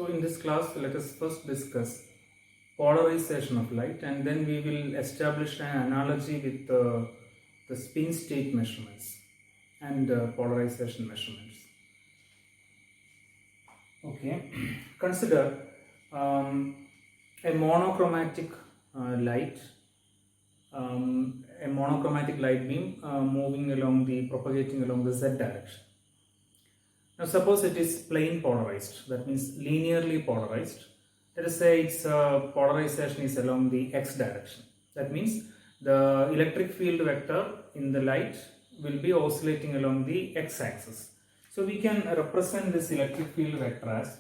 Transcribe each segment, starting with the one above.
So in this class, let us first discuss polarization of light, and then we will establish an analogy with the spin state measurements and polarization measurements. Okay, consider a monochromatic light, a monochromatic light beam propagating along the z direction. Now suppose it is plane polarized, that means linearly polarized. Let us say its polarization is along the x direction. That means the electric field vector in the light will be oscillating along the x-axis. So we can represent this electric field vector as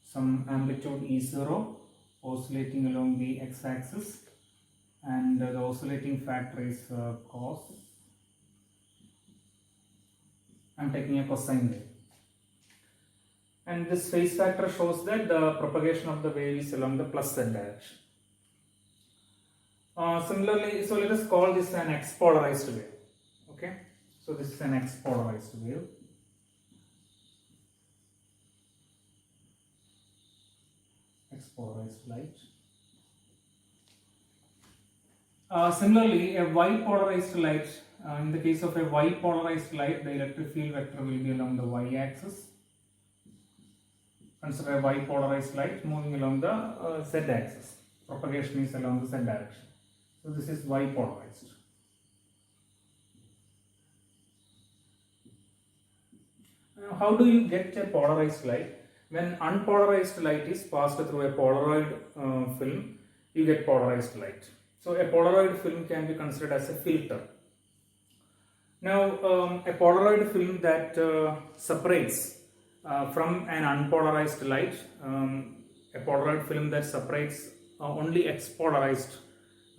some amplitude E0 oscillating along the x-axis, and the oscillating factor is cos. I am taking a cosine wave, and this phase factor shows that the propagation of the wave is along the plus z direction. Similarly, so let us call this an x polarized wave. Okay, so this is an x polarized wave. X polarized light. Similarly, a y polarized light. In the case of a y polarized light, the electric field vector will be along the y axis. Consider a y polarized light moving along the z axis. Propagation is along the z direction. So this is y polarized. Now, how do you get a polarized light? When unpolarized light is passed through a Polaroid film, you get polarized light. So a Polaroid film can be considered as a filter. Now, a Polaroid film that separates from an unpolarized light, a Polaroid film that separates only X-polarized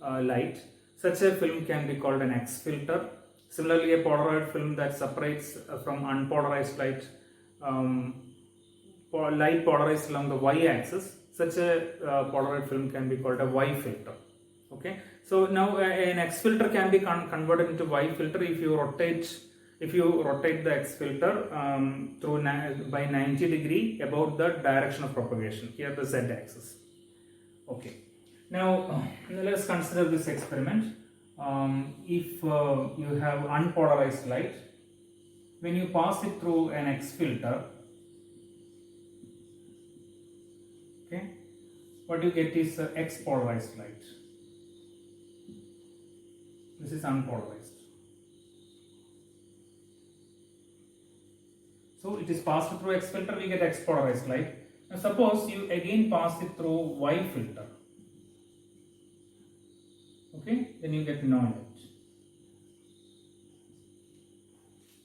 light, such a film can be called an X filter. Similarly, a Polaroid film that separates from unpolarized light, light polarized along the Y-axis, such a Polaroid film can be called a Y filter. Okay, so now an X filter can be converted into Y filter if you rotate the X filter by 90 degree about the direction of propagation, here the Z axis. Okay, now let us consider this experiment. If you have unpolarized light, when you pass it through an X filter, okay, what you get is X polarized light. This is unpolarized. So it is passed through X filter, we get X polarized light. Now suppose you again pass it through Y filter. Okay, then you get no light.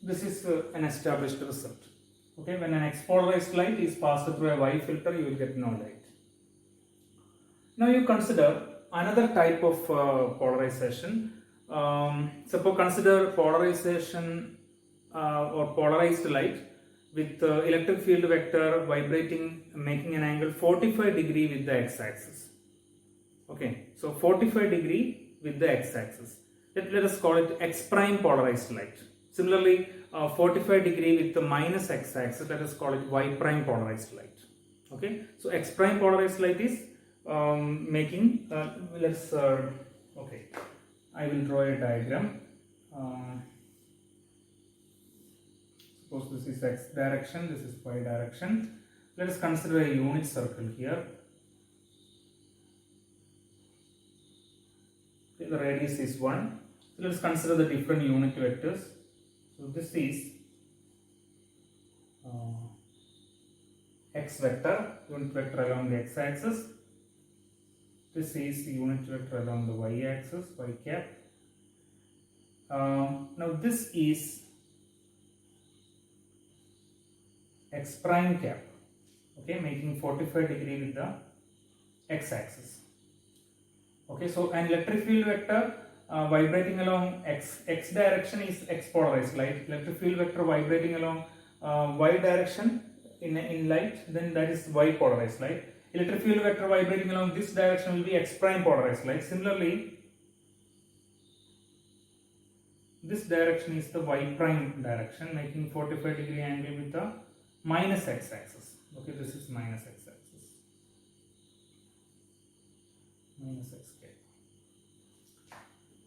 This is an established result. Okay, when an X polarized light is passed through a Y filter, you will get no light. Now you consider another type of polarization. Suppose consider polarization or polarized light with electric field vector vibrating, making an angle 45 degree with the x-axis. Okay, so 45 degree with the x-axis. Let us call it x prime polarized light. Similarly, 45 degree with the minus x-axis, let us call it y prime polarized light. Okay, so x prime polarized light is making, okay, I will draw a diagram. Suppose this is x direction, this is y direction. Let us consider a unit circle here. Okay, the radius is 1. So let us consider the different unit vectors. So this is x vector, unit vector along the x-axis. This is the unit vector along the y-axis, y cap. Now this is x prime cap, okay, making 45 degree with the x-axis. Okay, so an electric field vector vibrating along x direction is X polarized light. Electric field vector vibrating along y direction in light, then that is Y polarized light. Electric field vector vibrating along this direction will be X prime polarized light. Similarly, this direction is the y prime direction, making 45-degree angle with the minus x-axis. Okay, this is minus x-axis, minus xk.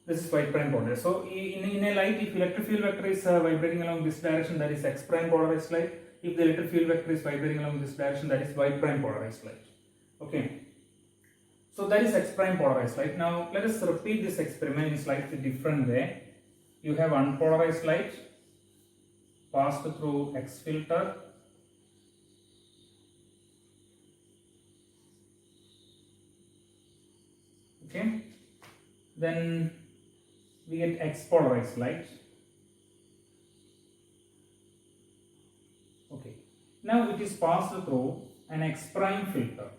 This is y prime polarized. So in a light, if electric field vector is vibrating along this direction, that is x prime polarized light. If the electric field vector is vibrating along this direction, that is y prime polarized light. Okay. So that is x prime polarized light. Now let us repeat this experiment in slightly different way. You have unpolarized light passed through X filter. Okay. Then we get X polarized light. Okay. Now it is passed through an X prime filter.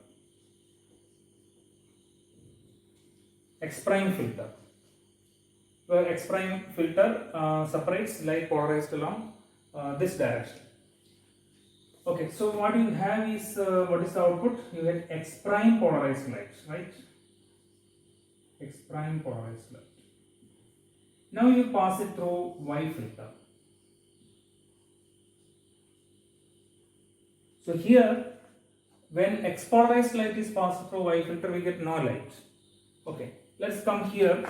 X prime filter, where X prime filter separates light polarized along this direction. Okay, so what you have is what is the output? You get X prime polarized light, right? X prime polarized light. Now you pass it through Y filter. So here, when X polarized light is passed through Y filter, we get no light. Okay. Let's come here.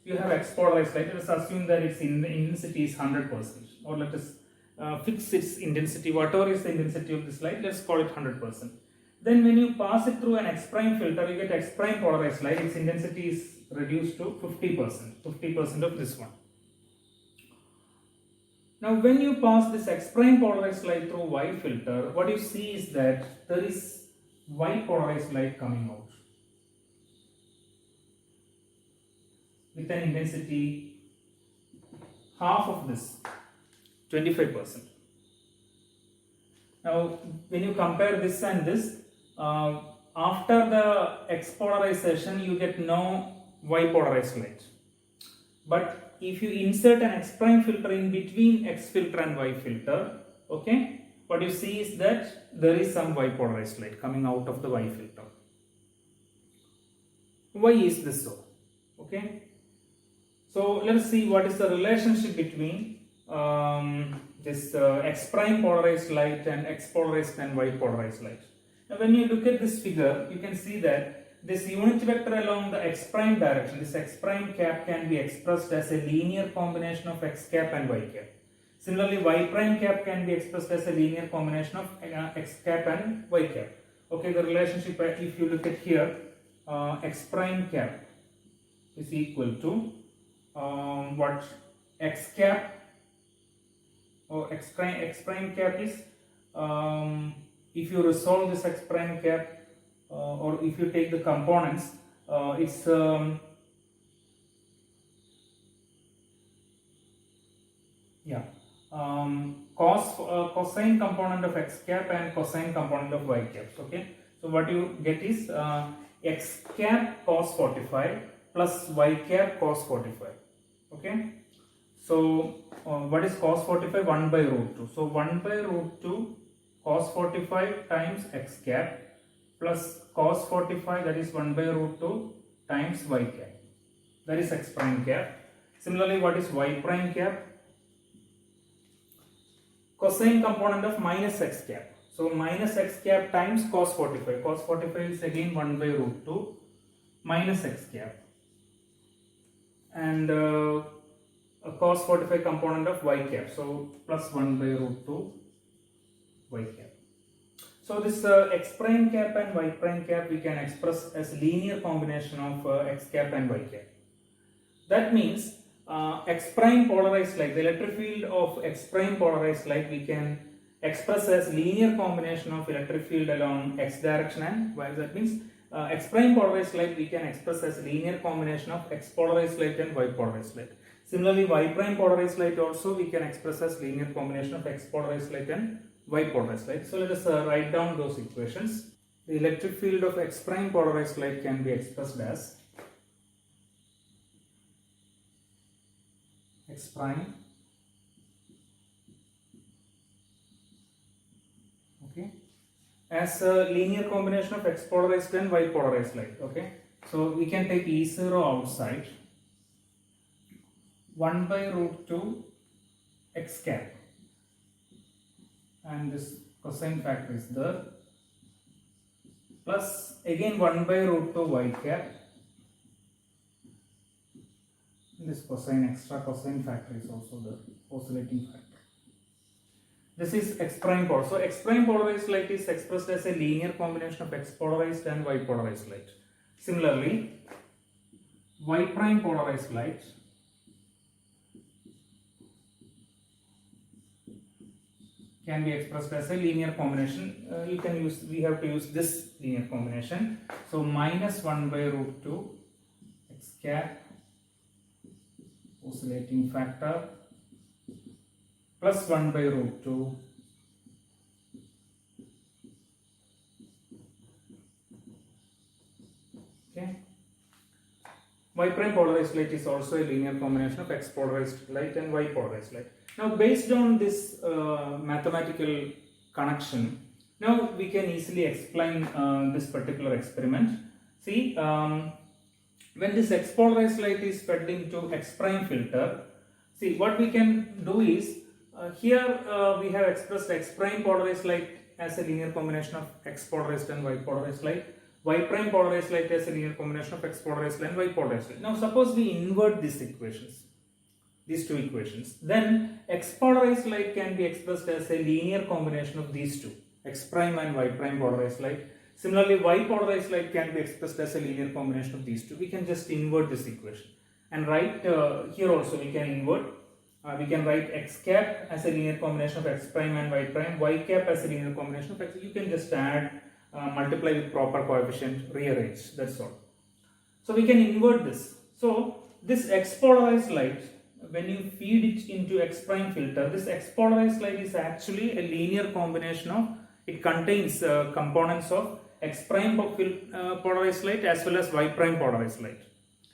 You have X polarized light. Let us assume that its intensity is 100%, or let us fix its intensity. Whatever is the intensity of this light, let's call it 100%. Then, when you pass it through an X prime filter, you get X prime polarized light. Its intensity is reduced to 50%. 50% of this one. Now, when you pass this X prime polarized light through Y filter, what you see is that there is Y polarized light coming out with an intensity half of this, 25%. Now, when you compare this and this, after the X polarization, you get no Y polarized light. But if you insert an X prime filter in between X filter and Y filter, okay, what you see is that there is some Y polarized light coming out of the Y filter. Why is this so? Okay. So let us see what is the relationship between this X prime polarized light and X polarized and Y polarized light. Now when you look at this figure, you can see that this unit vector along the X prime direction, this X prime cap, can be expressed as a linear combination of X cap and Y cap. Similarly, Y prime cap can be expressed as a linear combination of X cap and Y cap. Okay, the relationship, if you look at here, X prime cap is equal to what X cap or X prime cap is, if you resolve this X prime cap or if you take the components, it's cosine component of X cap and cosine component of Y cap. Okay, so what you get is X cap cos 45 plus Y cap cos 45. Okay, so what is cos 45? 1 by root 2. So 1 by root 2 cos 45 times X cap plus cos 45, that is 1 by root 2 times Y cap. That is X prime cap. Similarly, what is Y prime cap? Cosine component of minus X cap. So minus X cap times cos 45. Cos 45 is again 1 by root 2 minus X cap. And a cos 45 component of Y cap. So plus 1 by root 2 Y cap. So this X prime cap and Y prime cap we can express as linear combination of X cap and Y cap. That means X prime polarized light, the electric field of X prime polarized light we can express as linear combination of electric field along X direction and Y. That means X prime polarized light we can express as linear combination of X polarized light and Y polarized light. Similarly, Y prime polarized light also we can express as linear combination of X polarized light and Y polarized light. So let us write down those equations. The electric field of X prime polarized light can be expressed as X prime, okay, as a linear combination of X polarized and Y polarized light. Okay, so we can take E0 outside. 1 by root 2 x cap, and this cosine factor is there, plus again 1 by root 2 y cap, this extra cosine factor is also the oscillating factor. This is x prime polarized. So x prime polarized light is expressed as a linear combination of x polarized and y polarized light. Similarly, y prime polarized light can be expressed as a linear combination. We have to use this linear combination. So minus 1 by root 2 x cap oscillating factor plus 1 by root 2 okay. Y prime polarized light is also a linear combination of x polarized light and y polarized light. Now based on this mathematical connection, now we can easily explain this particular experiment. See, when this x polarized light is fed into x prime filter, see what we can do is here we have expressed x prime polarized light as a linear combination of x polarized and y polarized light, y prime polarized light as a linear combination of x polarized and y polarized light. Now suppose we invert these equations, these two equations, then x polarized light can be expressed as a linear combination of these two, x prime and y prime polarized light. Similarly, y polarized light can be expressed as a linear combination of these two. We can just invert this equation and write here also we can invert. We can write x cap as a linear combination of x prime and y cap as a linear combination of x. You can just add, multiply with proper coefficient, rearrange, that's all. So we can invert this. So this x polarized light, when you feed it into x prime filter, this x polarized light is actually a linear combination of, it contains components of x prime polarized light as well as y prime polarized light.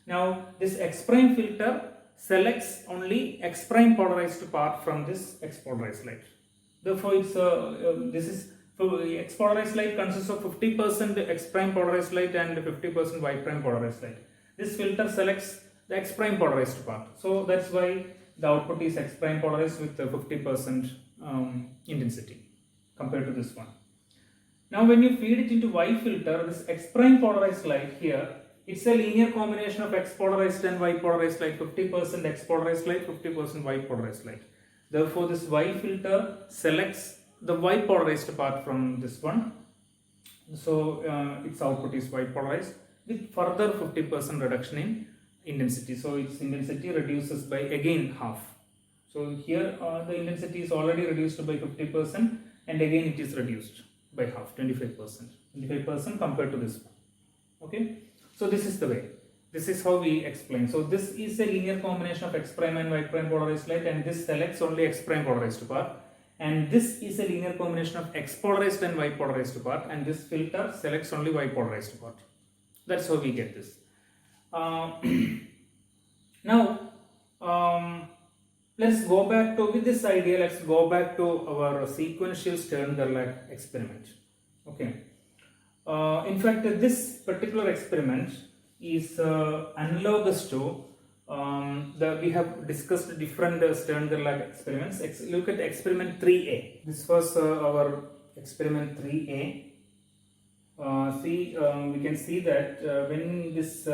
Now this x prime filter selects only x prime polarized part from this x polarized light. Therefore, x polarized light consists of 50% x prime polarized light and 50% y prime polarized light. This filter selects the x prime polarized part. So that's why the output is x prime polarized with 50% intensity compared to this one. Now when you feed it into y filter, this x prime polarized light here, it's a linear combination of x polarized and y polarized light, 50% x polarized light, 50% y polarized light. Therefore, this y filter selects the y polarized part from this one. So its output is y polarized with further 50% reduction in intensity. So its intensity reduces by again half. So here the intensity is already reduced by 50% and again it is reduced by half, 25% compared to this one. Okay. So this is the way. This is how we explain. So this is a linear combination of x prime and y prime polarized light, and this selects only x prime polarized part. And this is a linear combination of x polarized and y polarized part, and this filter selects only y polarized part. That's how we get this. Now let's go back to, with this idea, let's go back to our sequential Stern-Gerlach experiment. Okay. In fact, this particular experiment is analogous to we have discussed different Stern-Gerlach experiments. Look at experiment 3A. This was our experiment 3A. We can see that when this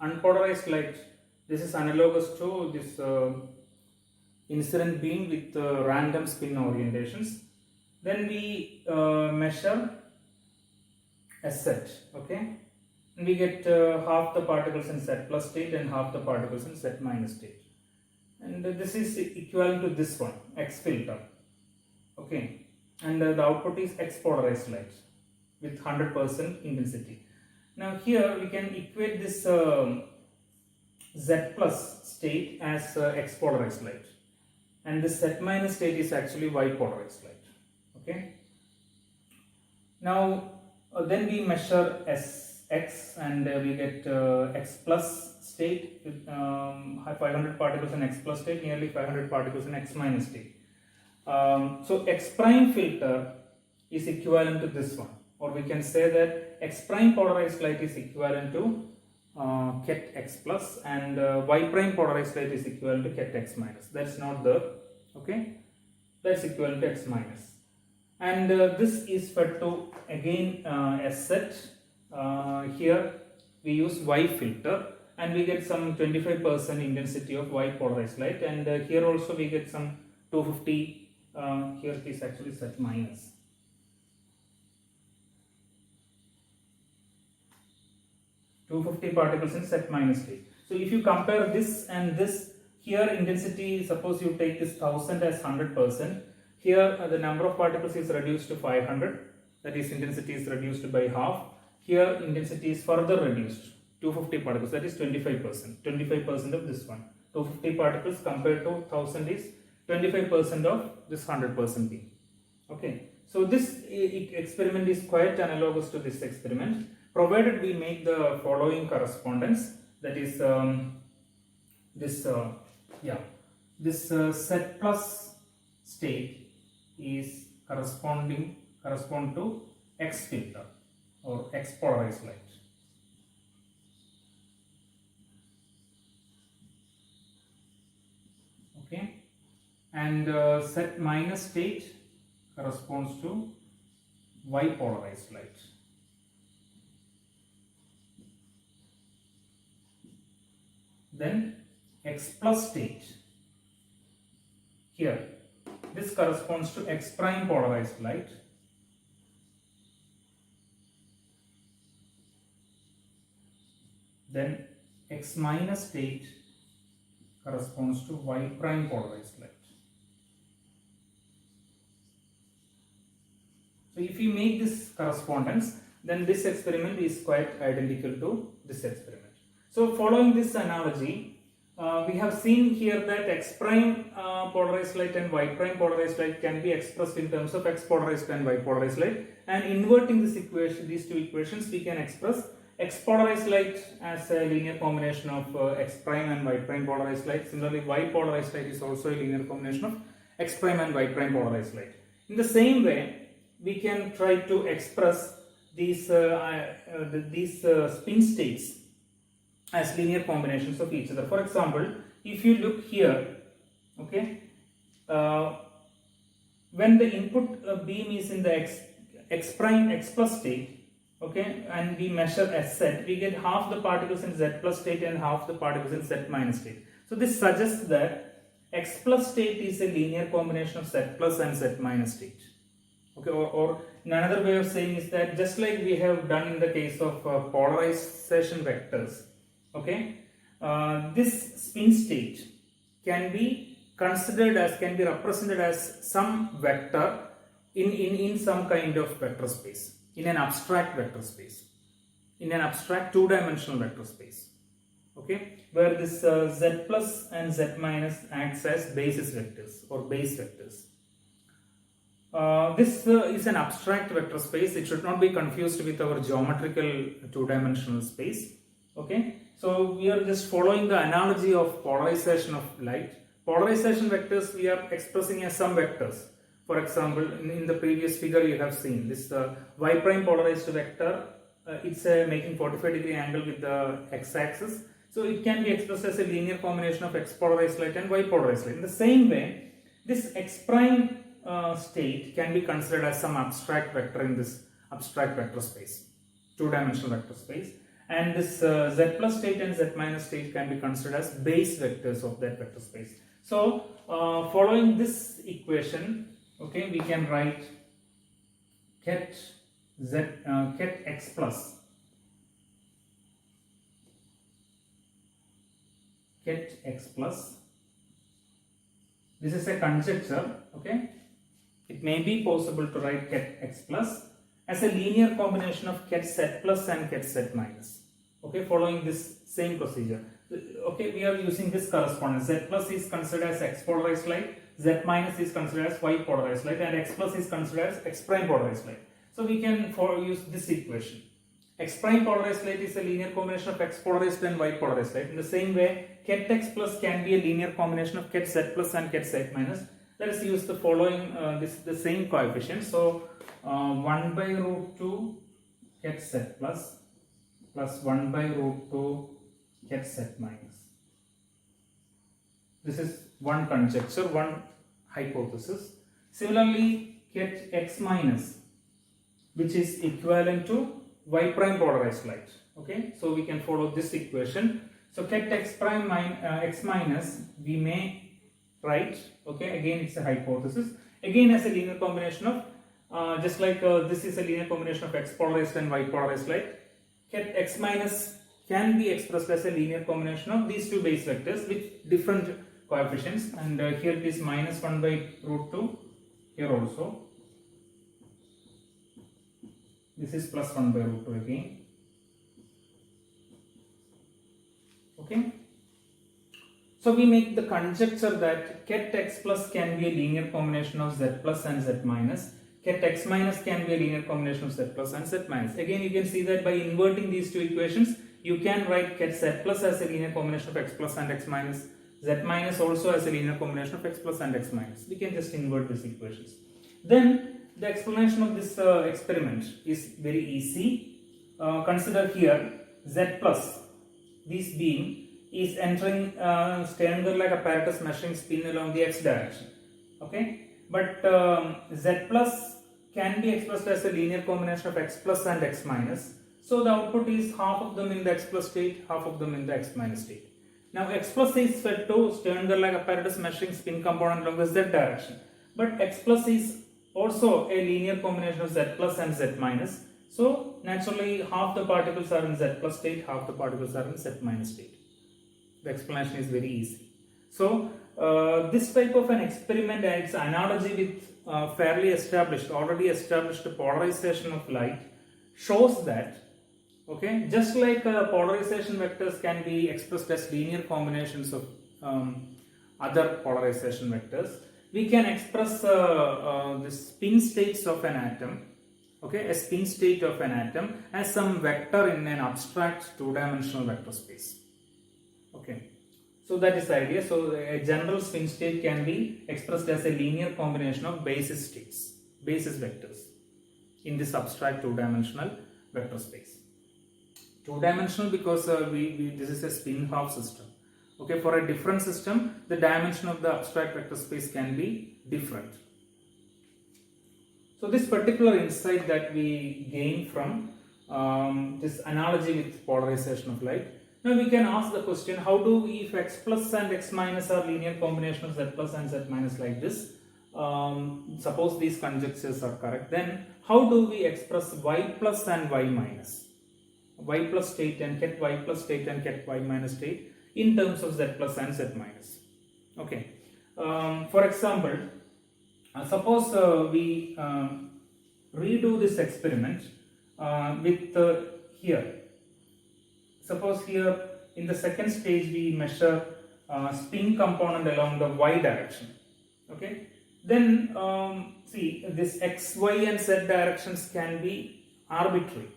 unpolarized light, this is analogous to this incident beam with random spin orientations. Then we measure a set, okay, and we get half the particles in set plus state and half the particles in set minus state, and this is equivalent to this one, X filter, okay, and the output is X polarized light with 100% intensity. Now here we can equate this Z plus state as X polarized light, and this Z minus state is actually Y polarized light. Okay. Now then we measure X and we get X plus state with 500 particles in X plus state, nearly 500 particles in X minus state. So X prime filter is equivalent to this one, or we can say that X prime polarized light is equivalent to ket x plus, and y prime polarized light is equal to ket x minus. That's not there. Okay, that's equal to x minus, and this is fed to again S set. Here we use Y filter, and we get some 25% intensity of Y polarized light, and here also we get some 250. Here it is actually set minus. 250 particles in set minus state. So if you compare this and this, here intensity, suppose you take this 1000 as 100%, here the number of particles is reduced to 500, that is intensity is reduced by half. Here intensity is further reduced, 250 particles, that is 25%, 25% of this one. 250 particles compared to 1000 is 25% of this 100% beam. Okay, so this experiment is quite analogous to this experiment, provided we make the following correspondence, that is this set plus state is correspond to X filter or X polarized light. Okay, and set minus state corresponds to Y polarized light. Then X plus state, here this corresponds to X prime polarized light. Then X minus state corresponds to Y prime polarized light. So if you make this correspondence, then this experiment is quite identical to this experiment. So following this analogy, we have seen here that X prime polarized light and Y prime polarized light can be expressed in terms of X polarized and Y polarized light, and inverting this equation, these two equations, we can express X polarized light as a linear combination of X prime and Y prime polarized light. Similarly, Y polarized light is also a linear combination of X prime and Y prime polarized light. In the same way, we can try to express these spin states as linear combinations of each other. For example, if you look here, okay, when the input beam is in the X prime X plus state, okay, and we measure S set, we get half the particles in Z plus state and half the particles in Z minus state. So this suggests that X plus state is a linear combination of Z plus and Z minus state. Okay, or in another way of saying is that just like we have done in the case of polarization vectors, okay, this spin state can be considered as, can be represented as some vector in some kind of vector space, in an abstract vector space, in an abstract two-dimensional vector space, okay, where this Z plus and Z minus acts as basis vectors or base vectors. This is an abstract vector space. It should not be confused with our geometrical two-dimensional space. Okay, so we are just following the analogy of polarization of light. Polarization vectors we are expressing as some vectors. For example, in the previous figure you have seen this Y prime polarized vector. It's making 45-degree angle with the x-axis. So it can be expressed as a linear combination of X polarized light and Y polarized light. In the same way, this X prime state can be considered as some abstract vector in this abstract vector space, two-dimensional vector space, and this Z plus state and Z minus state can be considered as base vectors of that vector space. So following this equation, okay, we can write ket X plus ket X plus. This is a conjecture, okay. It may be possible to write ket X plus as a linear combination of ket Z plus and ket Z minus, okay, following this same procedure. Okay, we are using this correspondence. Z plus is considered as X polarized light, Z minus is considered as Y polarized light, and X plus is considered as X prime polarized light. So we can use this equation. X prime polarized light is a linear combination of X polarized and Y polarized light. In the same way, ket X plus can be a linear combination of ket Z plus and ket Z minus. Let us use the following, the same coefficient. So 1 by root 2 ket Z plus 1 by root 2 ket Z minus. This is one conjecture, one hypothesis. Similarly, ket X minus, which is equivalent to Y prime polarized light. Okay, so we can follow this equation. So ket X prime X minus we may write. Okay, again it's a hypothesis. Again as a linear combination of just like this is a linear combination of X polarized and Y polarized light. Ket X minus can be expressed as a linear combination of these two base vectors with different coefficients, and here it is minus 1 by root 2, here also this is plus 1 by root 2 again. Okay, so we make the conjecture that ket X plus can be a linear combination of Z plus and Z minus. Ket X minus can be a linear combination of Z plus and Z minus. Again, you can see that by inverting these two equations, you can write ket Z plus as a linear combination of X plus and X minus, Z minus also as a linear combination of X plus and X minus. We can just invert these equations. Then the explanation of this experiment is very easy. Consider here Z plus, this beam is entering Stern-Gerlach apparatus measuring spin along the X direction. Okay, but Z plus can be expressed as a linear combination of X plus and X minus. So the output is half of them in the X plus state, half of them in the X minus state. Now X plus is fed to Stern-Gerlach apparatus measuring spin component along the Z direction, but X plus is also a linear combination of Z plus and Z minus. So naturally half the particles are in Z plus state, half the particles are in Z minus state. The explanation is very easy. So this type of an experiment and its analogy with fairly established, already established polarization of light shows that, okay, just like polarization vectors can be expressed as linear combinations of other polarization vectors, we can express the spin states of an atom, okay, a spin state of an atom as some vector in an abstract two-dimensional vector space. Okay, so that is the idea. So a general spin state can be expressed as a linear combination of basis states, basis vectors in this abstract two-dimensional vector space. Two-dimensional because this is a spin half system. Okay, for a different system, the dimension of the abstract vector space can be different. So this particular insight that we gain from this analogy with polarization of light. Now we can ask the question, how do we, if X plus and X minus are linear combination of Z plus and Z minus like this, suppose these conjectures are correct, then how do we express Y plus and Y minus? Y plus state and ket Y plus state and ket Y minus state in terms of Z plus and Z minus. Okay. For example, suppose we redo this experiment with here. Suppose here in the second stage we measure spin component along the Y direction. Okay. Then see, this X, Y and Z directions can be arbitrary.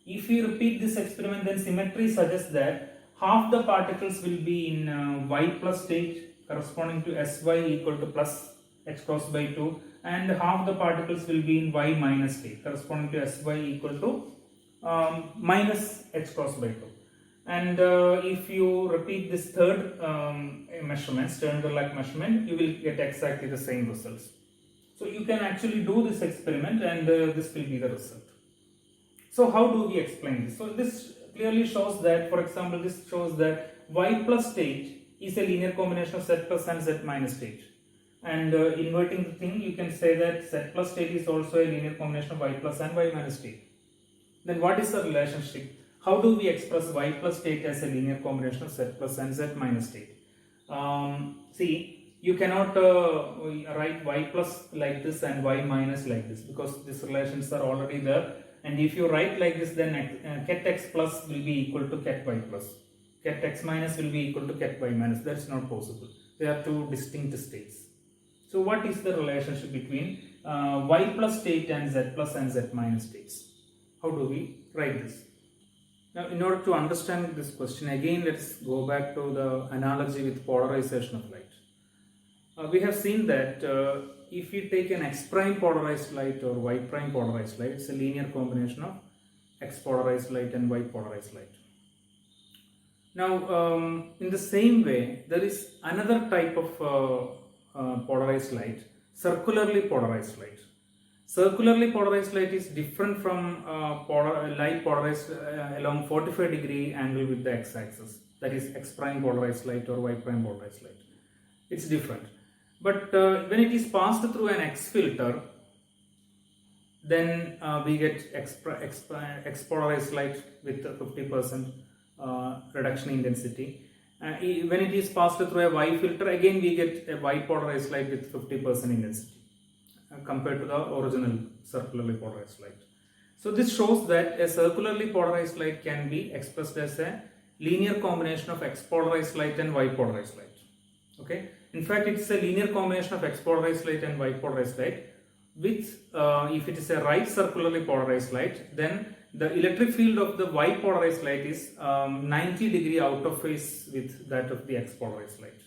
If you repeat this experiment, then symmetry suggests that half the particles will be in Y plus state corresponding to Sy equal to plus H cross by 2, and half the particles will be in Y minus state corresponding to Sy equal to minus H cross by 2. And if you repeat this third measurement, Stern-Gerlach measurement, you will get exactly the same results. So you can actually do this experiment and this will be the result. So how do we explain this? So this clearly shows that, for example, this shows that Y plus state is a linear combination of Z plus and Z minus state. And inverting the thing, you can say that Z plus state is also a linear combination of Y plus and Y minus state. Then what is the relationship? How do we express Y plus state as a linear combination of Z plus and Z minus state? See, you cannot write Y plus like this and Y minus like this because these relations are already there. And if you write like this, then ket X plus will be equal to ket Y plus. Ket X minus will be equal to ket Y minus. That's not possible. They are two distinct states. So what is the relationship between Y plus state and Z plus and Z minus states? How do we write this? Now, in order to understand this question, again let's go back to the analogy with polarization of light. We have seen that if you take an X prime polarized light or Y prime polarized light, it's a linear combination of X polarized light and Y polarized light. Now, in the same way, there is another type of polarized light, circularly polarized light. Circularly polarized light is different from light polarized along 45-degree angle with the x-axis. That is x prime polarized light or y prime polarized light. It's different. But when it is passed through an X filter, then we get X polarized light with 50% reduction in intensity. When it is passed through a Y filter, again we get a Y polarized light with 50% intensity compared to the original circularly polarized light. So this shows that a circularly polarized light can be expressed as a linear combination of X polarized light and Y polarized light. Okay. In fact, it's a linear combination of X polarized light and Y polarized light. With if it is a right circularly polarized light, then the electric field of the Y polarized light is 90-degree out of phase with that of the X polarized light.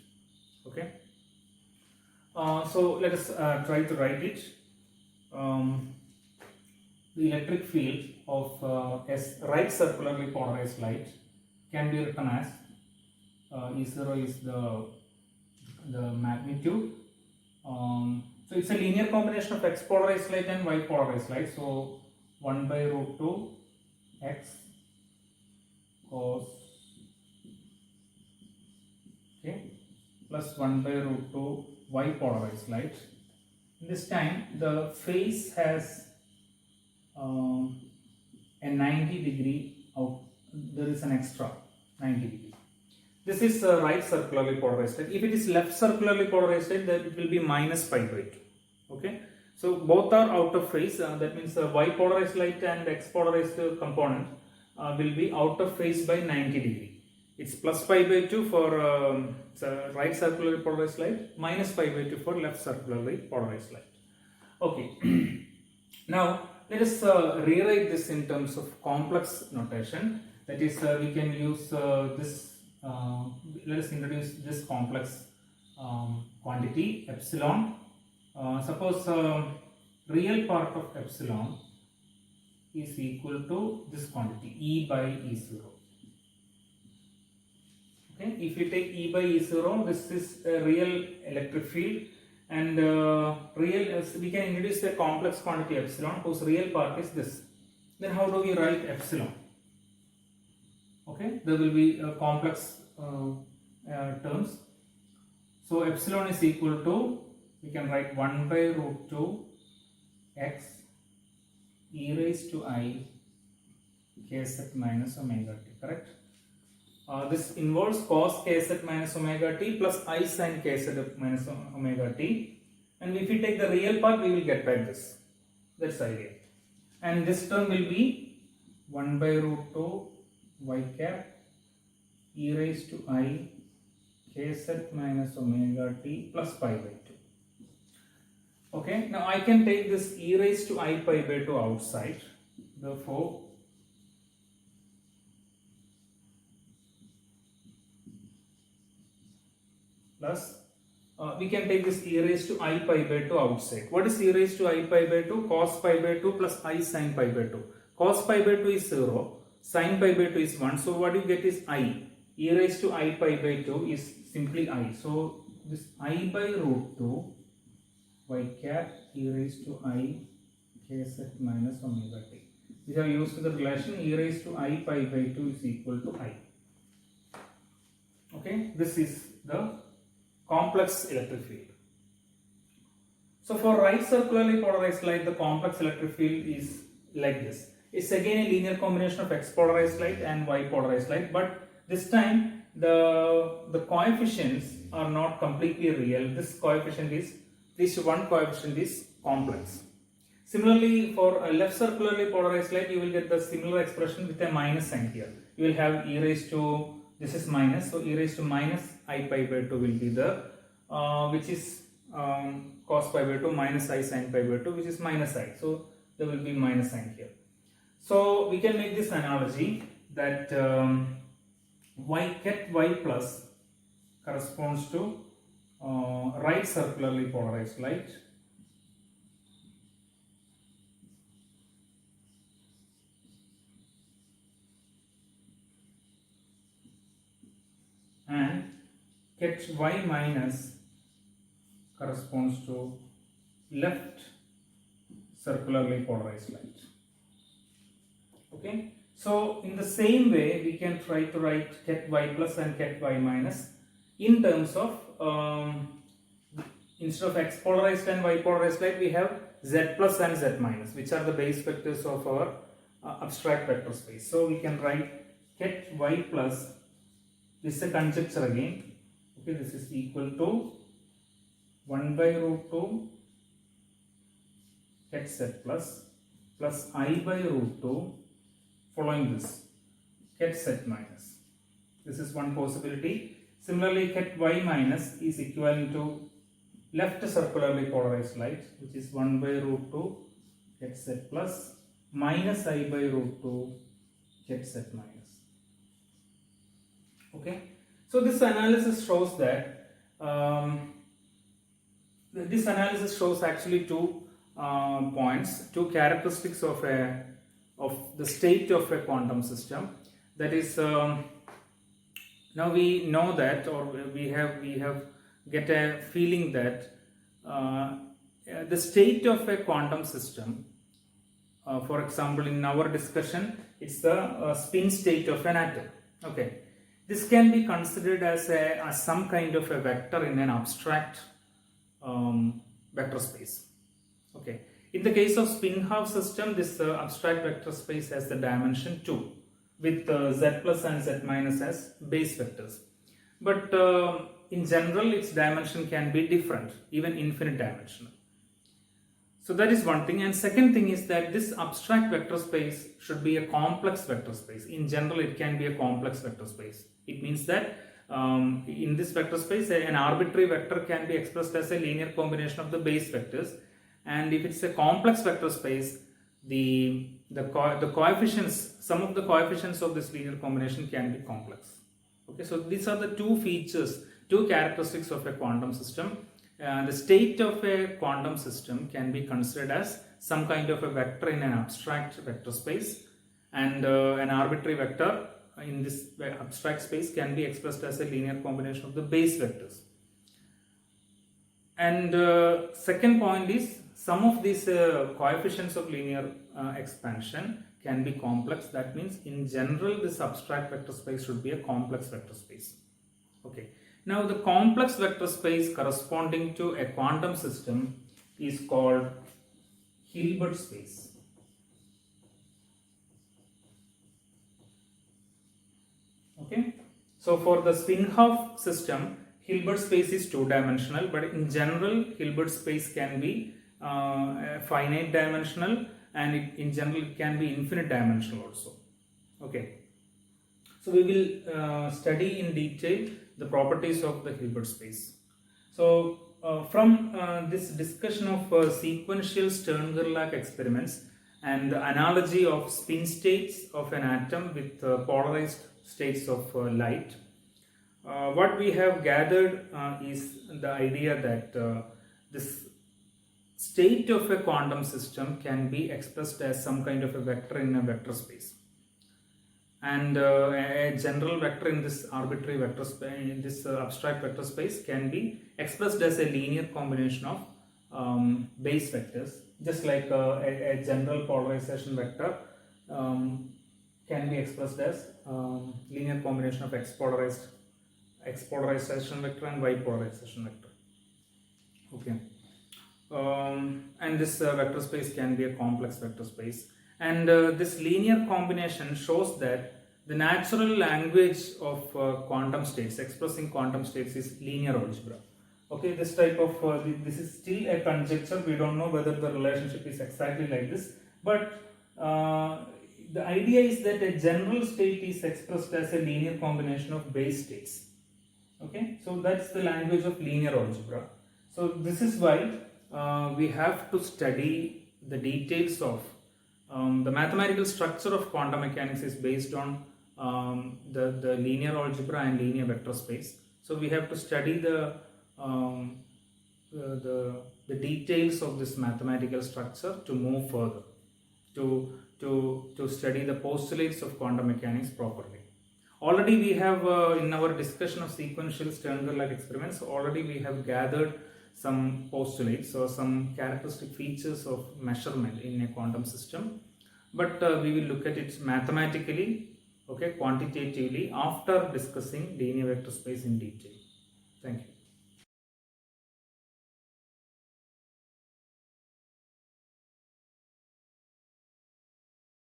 Okay. So let us try to write it. The electric field of a right circularly polarized light can be written as E0 is the magnitude. So it's a linear combination of X polarized light and Y polarized light. So 1 by root 2 X cos, okay, plus 1 by root 2 Y polarized light. This time the phase has a 90-degree out. There is an extra 90-degree. This is right circularly polarized light. If it is left circularly polarized light, then it will be minus pi by 2. Okay. So both are out of phase. That means Y polarized light and X polarized component will be out of phase by 90-degree. It's plus pi by 2 for right circularly polarized light, minus pi by 2 for left circularly polarized light. Okay. Now let us rewrite this in terms of complex notation. That is, we can use this. Let us introduce this complex quantity epsilon. Suppose real part of epsilon is equal to this quantity E by E0. Okay, if you take E by E0, this is a real electric field, and we can introduce a complex quantity epsilon whose real part is this. Then how do we write epsilon? Okay, there will be complex terms. So epsilon is equal to, we can write 1 by root 2 x e raised to I kz minus omega t, correct? This involves cos kz minus omega t plus I sin kz minus omega t, and if we take the real part, we will get like this. That's the idea. And this term will be 1 by root 2 y cap e raised to I kz minus omega t plus pi by 2. Okay, now I can take this e raised to I pi by 2 outside. Therefore, plus we can take this e raised to I pi by 2 outside. What is e raised to I pi by 2? Cos pi by 2 plus I sin pi by 2. Cos pi by 2 is 0. Sin pi by 2 is 1. So what you get is I. E raised to I pi by 2 is simply I. So this I by root 2 y cap e raised to I kz minus omega t. We have used the relation e raised to I pi by 2 is equal to I. Okay, this is the complex electric field. So for right circularly polarized light, the complex electric field is like this. It's again a linear combination of X polarized light and Y polarized light, but this time the coefficients are not completely real. This coefficient is, this one coefficient is complex. Similarly, for a left circularly polarized light, you will get the similar expression with a minus sign here. You will have e raised to, this is minus, so e raised to minus I pi by 2 will be there, which is cos pi by 2 minus I sin pi by 2, which is minus I. So there will be minus sign here. So we can make this analogy that y ket y plus corresponds to right circularly polarized light, ket y minus corresponds to left circularly polarized light. Okay, so in the same way we can try to write ket y plus and ket y minus in terms of instead of x polarized and y polarized light, we have z plus and z minus, which are the base vectors of our abstract vector space. So we can write ket y plus, this is a conjecture again, okay, this is equal to 1 by root 2 ket z plus I by root 2 following this ket z minus. This is one possibility. Similarly, ket y minus is equivalent to left circularly polarized light, which is 1 by root 2 ket z plus minus I by root 2 ket z minus. Okay, so this analysis shows that actually two points, two characteristics of the state of a quantum system. That is, now we know that, or we have get a feeling that the state of a quantum system, for example, in our discussion, it's the spin state of an atom. Okay, this can be considered as some kind of a vector in an abstract vector space. Okay, in the case of spin half system, this abstract vector space has the dimension 2 with z plus and z minus as base vectors. But in general, its dimension can be different, even infinite dimensional. So that is one thing. And second thing is that this abstract vector space should be a complex vector space. In general, it can be a complex vector space. It means that in this vector space, an arbitrary vector can be expressed as a linear combination of the base vectors. And if it's a complex vector space, the coefficients, some of the coefficients of this linear combination can be complex. Okay, so these are the two features, two characteristics of a quantum system. The state of a quantum system can be considered as some kind of a vector in an abstract vector space, and an arbitrary vector in this abstract space can be expressed as a linear combination of the base vectors. And second point is, some of these coefficients of linear expansion can be complex. That means in general this abstract vector space should be a complex vector space. Okay. Now the complex vector space corresponding to a quantum system is called Hilbert space. Okay. So for the spin half system, Hilbert space is two-dimensional, but in general Hilbert space can be finite dimensional, and in general it can be infinite dimensional also. Okay. So we will study in detail the properties of the Hilbert space. So from this discussion of sequential Stern-Gerlach experiments and the analogy of spin states of an atom with polarized states of light, what we have gathered is the idea that this state of a quantum system can be expressed as some kind of a vector in a vector space, and a general vector in this arbitrary vector space, in this abstract vector space, can be expressed as a linear combination of base vectors, just like a general polarization vector can be expressed as linear combination of x polarization vector and y polarization vector. Okay. And this vector space can be a complex vector space, and this linear combination shows that the natural language of quantum states, expressing quantum states, is linear algebra. Okay, this type of this is still a conjecture. We don't know whether the relationship is exactly like this, but the idea is that a general state is expressed as a linear combination of base states. Okay, so that's the language of linear algebra. So this is why we have to study the details of the mathematical structure of quantum mechanics is based on the linear algebra and linear vector space. So we have to study the details of this mathematical structure to move further, to study the postulates of quantum mechanics properly. Already we have in our discussion of sequential Stern-Gerlach experiments, already we have gathered some postulates or some characteristic features of measurement in a quantum system, but we will look at it mathematically, okay, quantitatively, after discussing linear vector space in detail. Thank you.